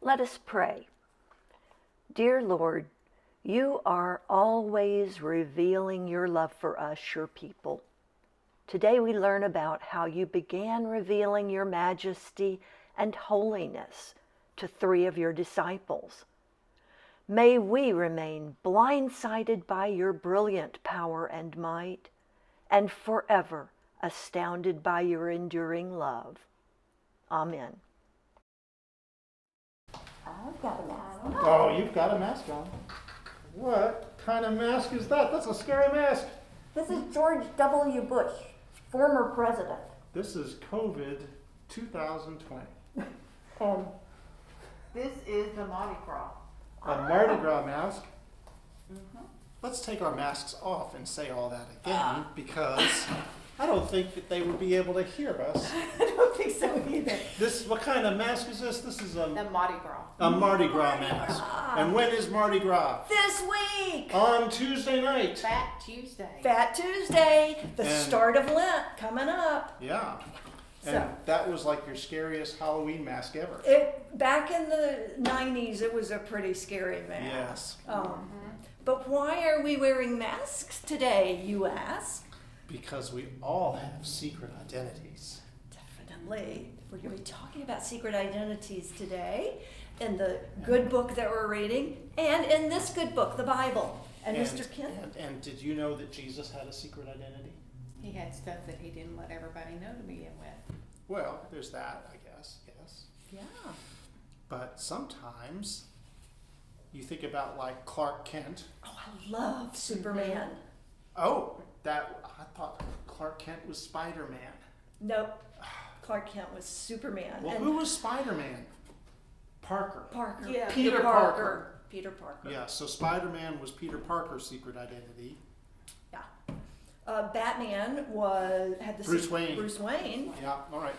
Let us pray. Dear Lord, you are always revealing your love for us, your people. Today we learn about how you began revealing your majesty and holiness to 3 of your disciples. May we remain blindsided by your brilliant power and might, and forever astounded by your enduring love. Amen. I've got a mask. Oh, you've got a mask on. What kind of mask is that? That's a scary mask. This is George W. Bush, former president. This is COVID 2020. This is the Mardi Gras. A Mardi Gras mask. Let's take our masks off and say all that again, because I don't think that they would be able to hear us. I don't think so either. What kind of mask is this? This is The Mardi Gras. a Mardi Gras mask. And when is Mardi Gras? This week! On Tuesday night. Fat Tuesday. Fat Tuesday, the And- start of Lent coming up. Yeah. And So- that was like your scariest Halloween mask ever. Back in the 90s, it was a pretty scary mask. Yes. But why are we wearing masks today, you ask? Because we all have secret identities. Definitely. We're going to be talking about secret identities today in the good book that we're reading and in this good book, the Bible. And Mr. Kent? And did you know that Jesus had a secret identity? He had stuff that he didn't let everybody know to begin with. Well, there's that, I guess, yes. Yeah. But sometimes you think about like Clark Kent. Oh, I love Superman. Oh, I thought Clark Kent was Spider-Man. Nope. Clark Kent was Superman. Well, and who was Spider-Man? Parker. Parker. Yeah. Peter Parker. Peter Parker. Yeah, so Spider-Man was Peter Parker's secret identity. Yeah. Batman had the Bruce Wayne. Bruce Wayne. Yeah, all right.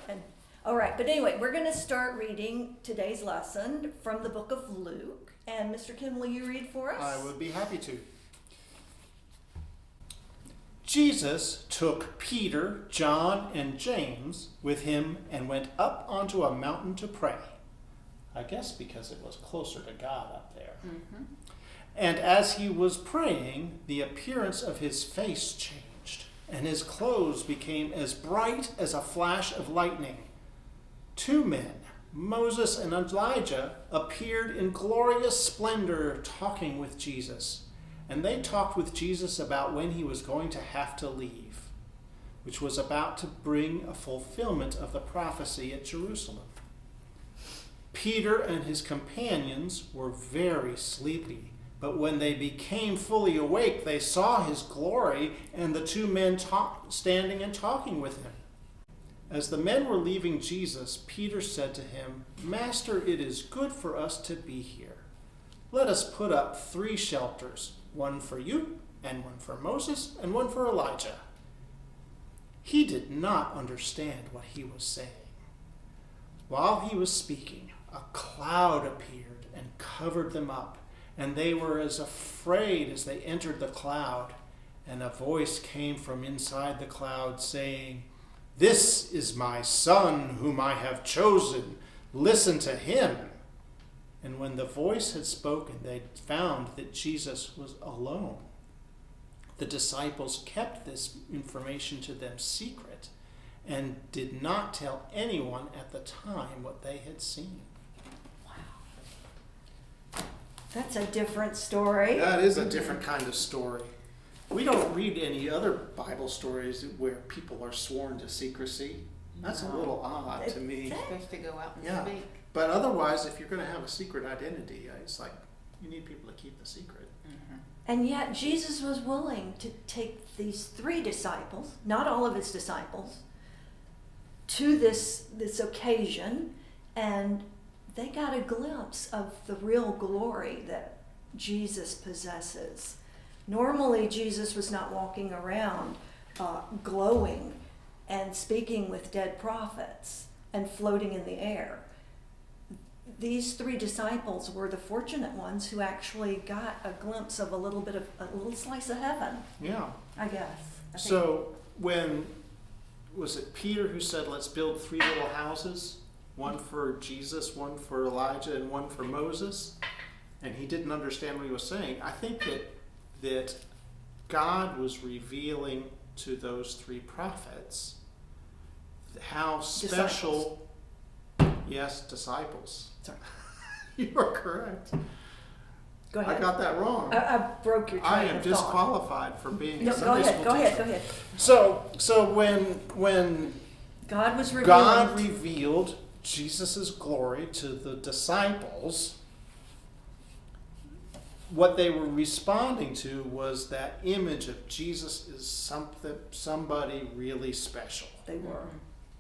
All right, but anyway, we're going to start reading today's lesson from the book of Luke. And Mr. Kim, will you read for us? I would be happy to. Jesus took Peter, John, and James with him and went up onto a mountain to pray. I guess because it was closer to God up there. And as he was praying, the appearance of his face changed, and his clothes became as bright as a flash of lightning. 2 men, Moses and Elijah, appeared in glorious splendor talking with Jesus. And they talked with Jesus about when he was going to have to leave, which was about to bring a fulfillment of the prophecy at Jerusalem. Peter and his companions were very sleepy, but when they became fully awake, they saw his glory and the 2 men standing and talking with him. As the men were leaving Jesus, Peter said to him, "Master, it is good for us to be here. Let us put up 3 shelters, one for you, and one for Moses, and one for Elijah." He did not understand what he was saying. While he was speaking, a cloud appeared and covered them up, and they were as afraid as they entered the cloud. And a voice came from inside the cloud saying, "This is my son whom I have chosen. Listen to him." And when the voice had spoken, they found that Jesus was alone. The disciples kept this information to them secret and did not tell anyone at the time what they had seen. That's a different story. That is a different kind of story. We don't read any other Bible stories where people are sworn to secrecy. That's a little odd to me. You're supposed to go out and Yeah. speak. But otherwise, if you're going to have a secret identity, it's like you need people to keep the secret. And yet Jesus was willing to take these 3 disciples, not all of his disciples, to this occasion, and they got a glimpse of the real glory that Jesus possesses. Normally, Jesus was not walking around glowing and speaking with dead prophets and floating in the air. These 3 disciples were the fortunate ones who actually got a glimpse of a little slice of heaven, Yeah. I guess. So when, was it Peter who said, "Let's build 3 little houses"? one for Jesus, one for Elijah, and one for Moses, and he didn't understand what he was saying. I think that God was revealing to those three prophets how special, disciples. Sorry. You are correct. Go ahead. I got that wrong. I broke your train I of am thought. disqualified for being No, a Sunday school go teacher. ahead. So when God was revealing. God revealed Jesus' glory to the disciples, what they were responding to was that image of Jesus is somebody really special. They were.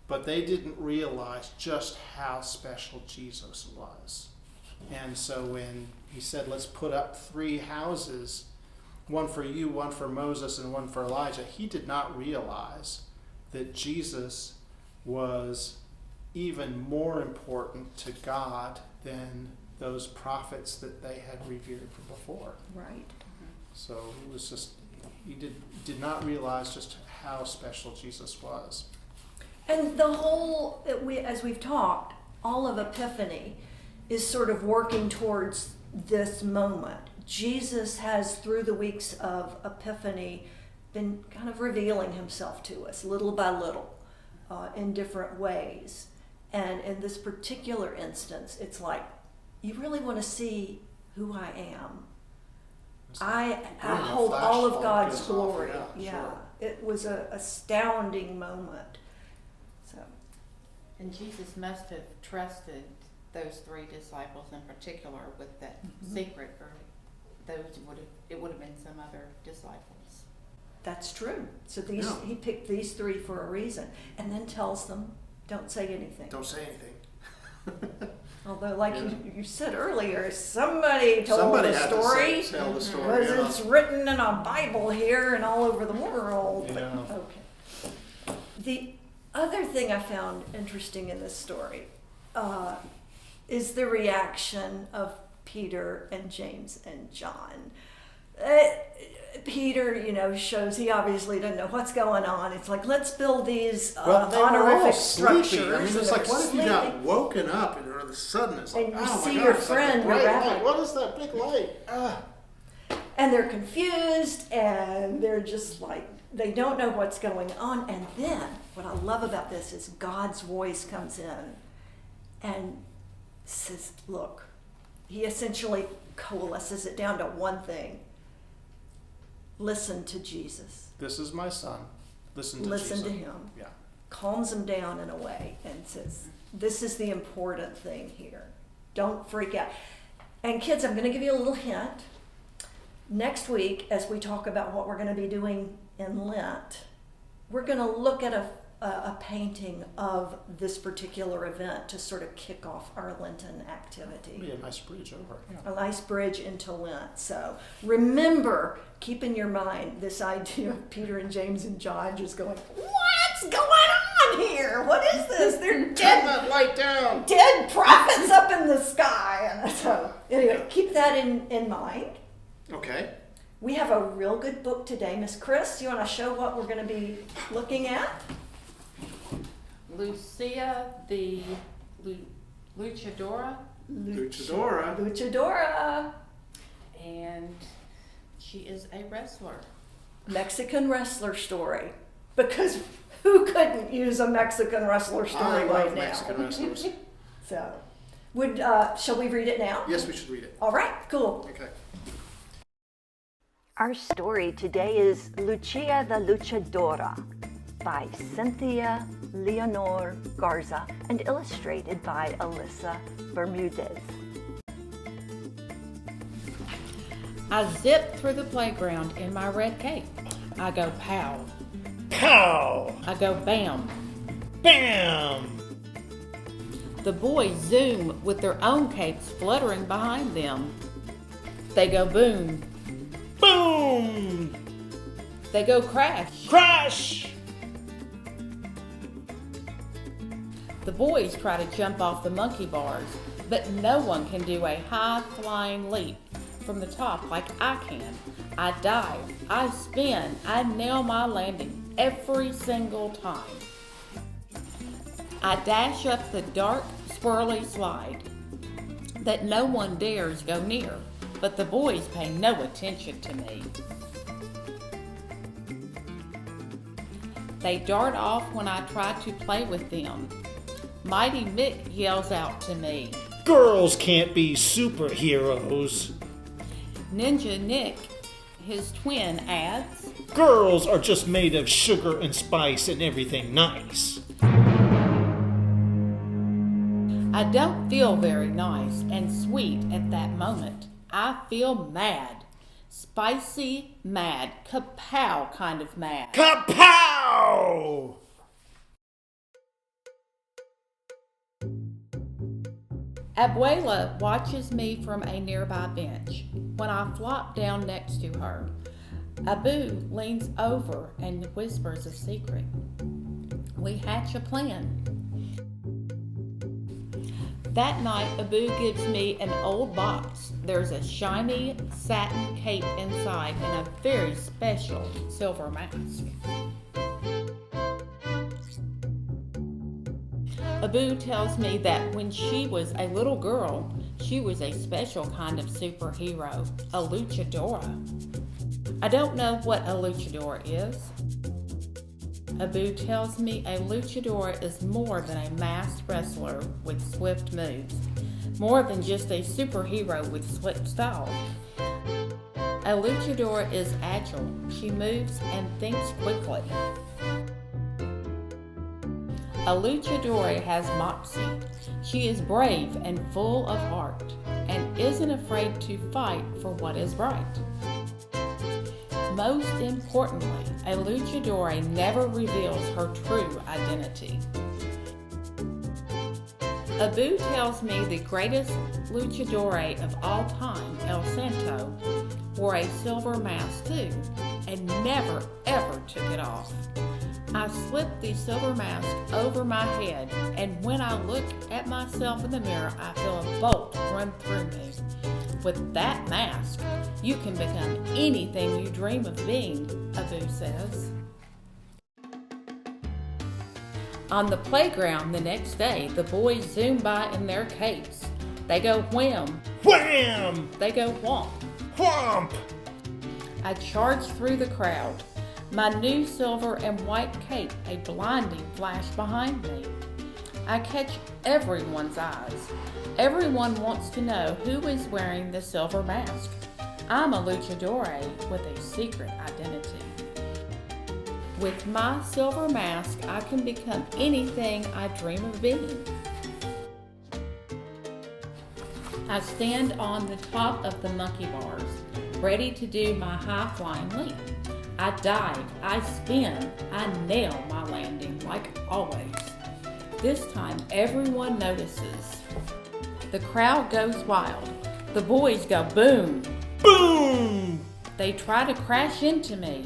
But they didn't realize just how special Jesus was. And so when he said, let's put up 3 houses, one for you, one for Moses, and one for Elijah, he did not realize that Jesus was even more important to God than those prophets that they had revered from before. Right. So it was just, he did not realize just how special Jesus was. And the whole, as we've talked, all of Epiphany is sort of working towards this moment. Jesus has, through the weeks of Epiphany, been kind of revealing himself to us little by little in different ways. And in this particular instance, it's like, you really want to see who I am. I hold all of God's glory. Sure. It was an astounding moment. So, And Jesus must have trusted those 3 disciples in particular with that secret, or it would have been some other disciples. that's true. So he picked these 3 for a reason, and then tells them, don't say anything. Don't say anything. Although, like you said earlier, somebody told the story. Tell the story. Because it's written in a Bible here and all over the world. Yeah. Okay. The other thing I found interesting in this story is the reaction of Peter and James and John. Peter, shows he obviously doesn't know what's going on. It's like, let's build these they were all honorific sleepy. structures. I mean, it's like, what if you got woken up and all of a sudden it's like, And you oh see my your God, it's friend, like a bright your rabbi. light. What is that big light? And they're confused, and they're just like, they don't know what's going on. And then, what I love about this is God's voice comes in and says, look, he essentially coalesces it down to one thing. Listen to Jesus. This is my son. Listen to Listen Jesus. to him. Yeah. Calms him down in a way and says, this is the important thing here. Don't freak out. And kids, I'm going to give you a little hint. Next week, as we talk about what we're going to be doing in Lent, we're going to look at a painting of this particular event to sort of kick off our Lenten activity. Be a nice bridge over. Yeah. A nice bridge into Lent. So remember, keep in your mind this idea of Peter and James and John just going, what's going on here? What is this? They're Turn dead, that light down. dead prophets up in the sky. And so anyway, keep that in mind. Okay. We have a real good book today. Miss Chris, you want to show what we're going to be looking at? Lucia the Luchadora, Luchadora. and she is a wrestler. Mexican wrestler story. Because who couldn't use a Mexican wrestler story I right love now? Mexican wrestlers. So, shall we read it now? Yes, we should read it. All right, cool. Okay. Our story today is Lucia the Luchadora by Cynthia Leonor Garza and illustrated by Alyssa Bermudez. I zip through the playground in my red cape. I go pow. Pow! I go bam. Bam! The boys zoom with their own capes fluttering behind them. They go boom. Boom! They go crash. Crash! The boys try to jump off the monkey bars, but no one can do a high-flying leap from the top like I can. I dive, I spin, I nail my landing every single time. I dash up the dark, swirly slide that no one dares go near, but the boys pay no attention to me. They dart off when I try to play with them. Mighty Mick yells out to me, "Girls can't be superheroes." Ninja Nick, his twin, adds, "Girls are just made of sugar and spice and everything nice." I don't feel very nice and sweet at that moment. I feel mad. Spicy mad. Kapow kind of mad. Kapow! Abuela watches me from a nearby bench. When I flop down next to her, Abu leans over and whispers a secret. We hatch a plan. That night, Abu gives me an old box. There's a shiny satin cape inside and a very special silver mask. Abu tells me that when she was a little girl, she was a special kind of superhero, a luchadora. I don't know what a luchador is. Abu tells me a luchador is more than a masked wrestler with swift moves, more than just a superhero with swift style. A luchador is agile. She moves and thinks quickly. A luchador has moxie. She is brave and full of heart and isn't afraid to fight for what is right. Most importantly, a luchador never reveals her true identity. Abu tells me the greatest luchador of all time, El Santo, wore a silver mask too and never ever took it off. I slip the silver mask over my head, and when I look at myself in the mirror, I feel a bolt run through me. With that mask, you can become anything you dream of being, Abu says. On the playground the next day, the boys zoom by in their capes. They go wham. Wham! They go whomp. Whomp! I charge through the crowd. My new silver and white cape, a blinding flash behind me. I catch everyone's eyes. Everyone wants to know who is wearing the silver mask. I'm a luchador with a secret identity. With my silver mask, I can become anything I dream of being. I stand on the top of the monkey bars, ready to do my high-flying leap. I dive, I spin, I nail my landing like always. This time, everyone notices. The crowd goes wild. The boys go boom. Boom! They try to crash into me,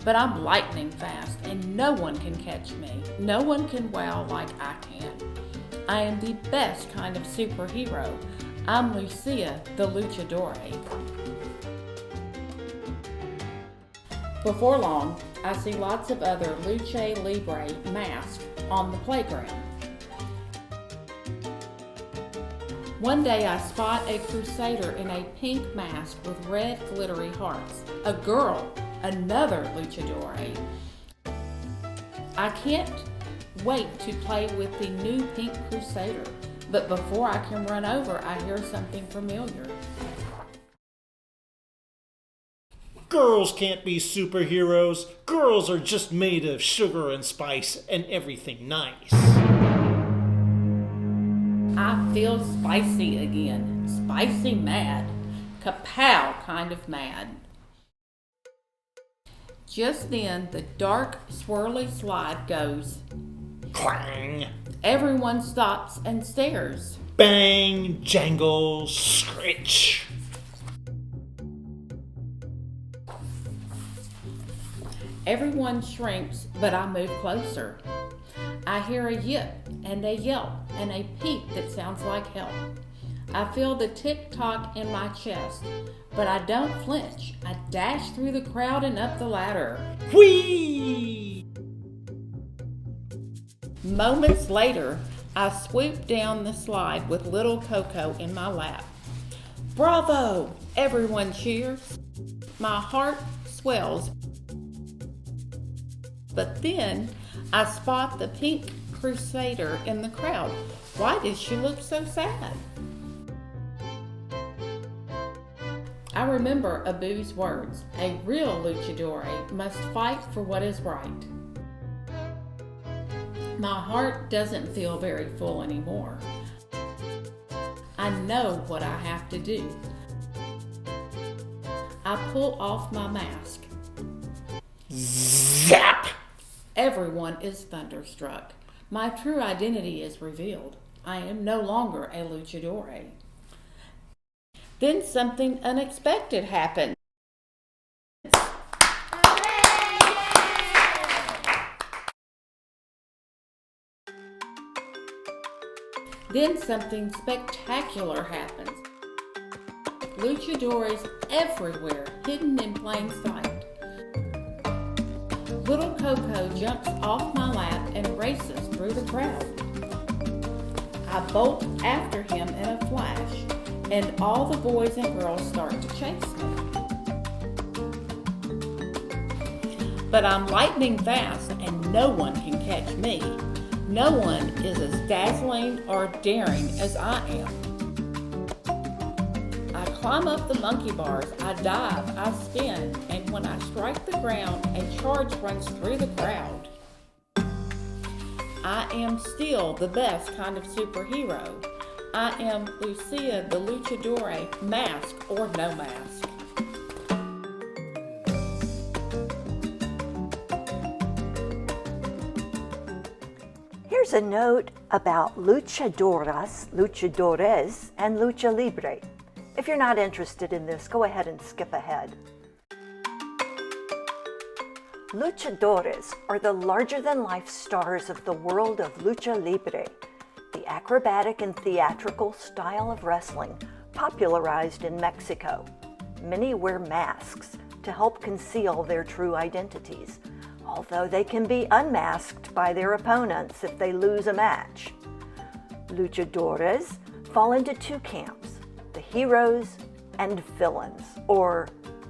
but I'm lightning fast and no one can catch me. No one can wow like I can. I am the best kind of superhero. I'm Lucia the Luchador. Before long, I see lots of other Lucha Libre masks on the playground. One day I spot a crusader in a pink mask with red glittery hearts. A girl, another luchador. I can't wait to play with the new pink crusader, but before I can run over, I hear something familiar. Girls can't be superheroes. Girls are just made of sugar and spice and everything nice. I feel spicy again. Spicy mad. Kapow kind of mad. Just then, the dark, swirly slide goes Clang! Everyone stops and stares. Bang! Jangle! Scritch! Everyone shrinks, but I move closer. I hear a yip and a yelp and a peep that sounds like help. I feel the tick-tock in my chest, but I don't flinch. I dash through the crowd and up the ladder. Whee! Moments later, I swooped down the slide with little Coco in my lap. Bravo! Everyone cheers. My heart swells. But then I spot the pink crusader in the crowd. Why does she look so sad? I remember Abu's words. A real luchadore must fight for what is right. My heart doesn't feel very full anymore. I know what I have to do. I pull off my mask. Zap! Everyone is thunderstruck. My true identity is revealed. I am no longer a luchadore. Then something unexpected happened. Then something spectacular happens. Luchadores everywhere, hidden in plain sight. Little Coco jumps off my lap and races through the crowd. I bolt after him in a flash, and all the boys and girls start to chase me. But I'm lightning fast and no one can catch me. No one is as dazzling or daring as I am. I climb up the monkey bars, I dive, I spin, and when I strike the ground, a charge runs through the crowd. I am still the best kind of superhero. I am Lucia the Luchadore, mask or no mask. Here's a note about luchadoras, luchadores, and lucha libre. If you're not interested in this, go ahead and skip ahead. Luchadores are the larger-than-life stars of the world of lucha libre, the acrobatic and theatrical style of wrestling popularized in Mexico. Many wear masks to help conceal their true identities, although they can be unmasked by their opponents if they lose a match. Luchadores fall into two camps, the heroes and villains, or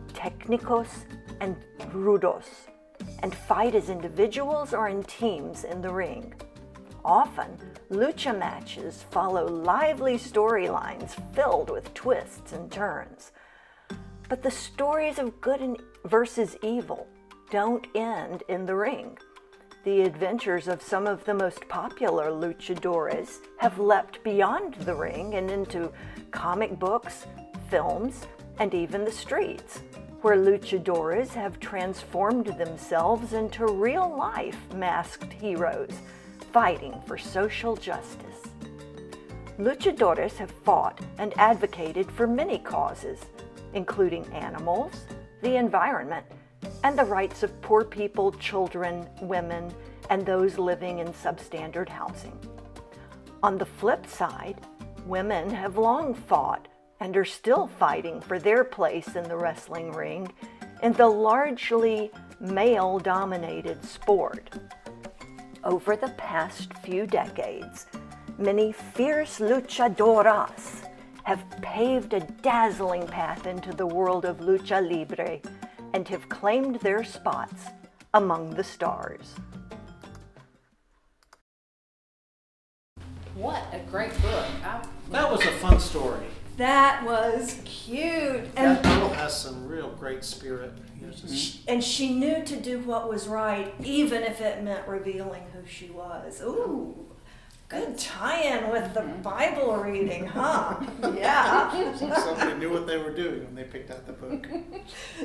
técnicos and rudos, and fight as individuals or in teams in the ring. Often, lucha matches follow lively storylines filled with twists and turns. But the stories of good versus evil don't end in the ring. The adventures of some of the most popular luchadores have leapt beyond the ring and into comic books, films, and even the streets, where luchadores have transformed themselves into real-life masked heroes fighting for social justice. Luchadores have fought and advocated for many causes, including animals, the environment, and the rights of poor people, children, women, and those living in substandard housing. On the flip side, women have long fought and are still fighting for their place in the wrestling ring in the largely male-dominated sport. Over the past few decades, many fierce luchadoras have paved a dazzling path into the world of lucha libre and have claimed their spots among the stars. What a great book. That was a fun story. That was cute. That girl has some real great spirit. And she knew to do what was right, even if it meant revealing who she was. Ooh, good tie-in with the Bible reading, huh? Yeah. Somebody knew what they were doing when they picked out the book.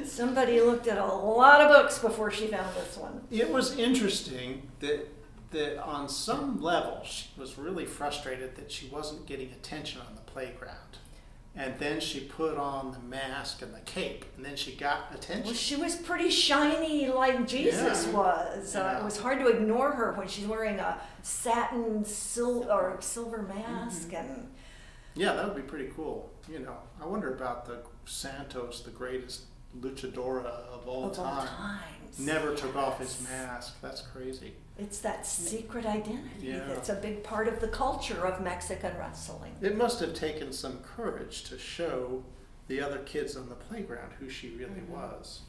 Somebody looked at a lot of books before she found this one. It was interesting that on some level she was really frustrated that she wasn't getting attention on the playground. And then she put on the mask and the cape, and then she got attention. Well, she was pretty shiny like Jesus was. Yeah. It was hard to ignore her when she's wearing a satin silver mask. And yeah, that would be pretty cool. You know, I wonder about the Santos, the greatest luchadora of all time. times. Never took off his mask. That's crazy. It's that secret identity Yeah. that's a big part of the culture of Mexican wrestling. It must have taken some courage to show the other kids on the playground who she really was.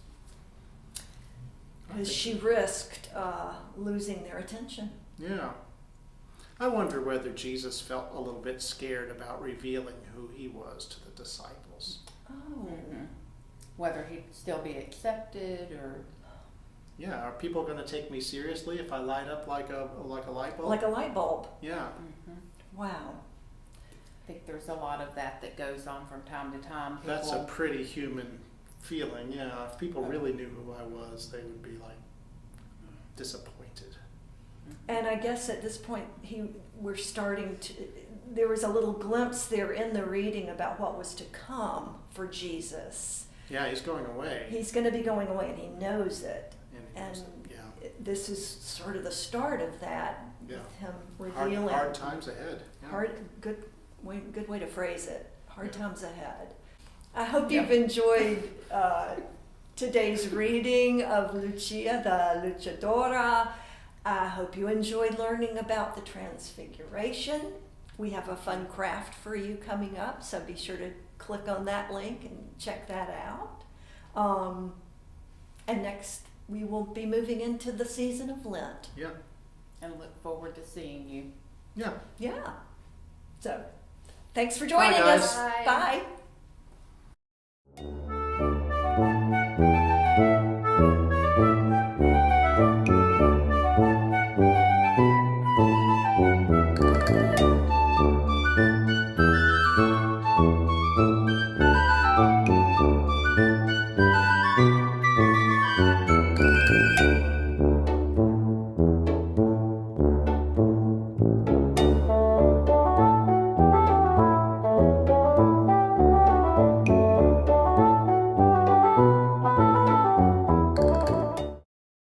I Because think- she risked losing their attention. Yeah. I wonder whether Jesus felt a little bit scared about revealing who he was to the disciples. Oh. Whether he'd still be accepted or. Yeah, are people going to take me seriously if I light up like a light bulb? Like a light bulb. Yeah. Wow. I think there's a lot of that goes on from time to time. That's a People- pretty human feeling. Yeah, if people really knew who I was, they would be like disappointed. And I guess at this point, there was a little glimpse there in the reading about what was to come for Jesus. Yeah, he's going away. He's going to be going away, and he knows it. And And this is sort of the start of that, Yeah. with him revealing. hard times ahead. Yeah. Good way to phrase it. Hard Yeah. times ahead. I hope you've enjoyed today's reading of Lucia, the Luchadora. I hope you enjoyed learning about the Transfiguration. We have a fun craft for you coming up, so be sure to click on that link and check that out. And next, we will be moving into the season of Lent. Yeah. And look forward to seeing you. Yeah. Yeah. So, thanks for joining guys. us. Bye. Bye.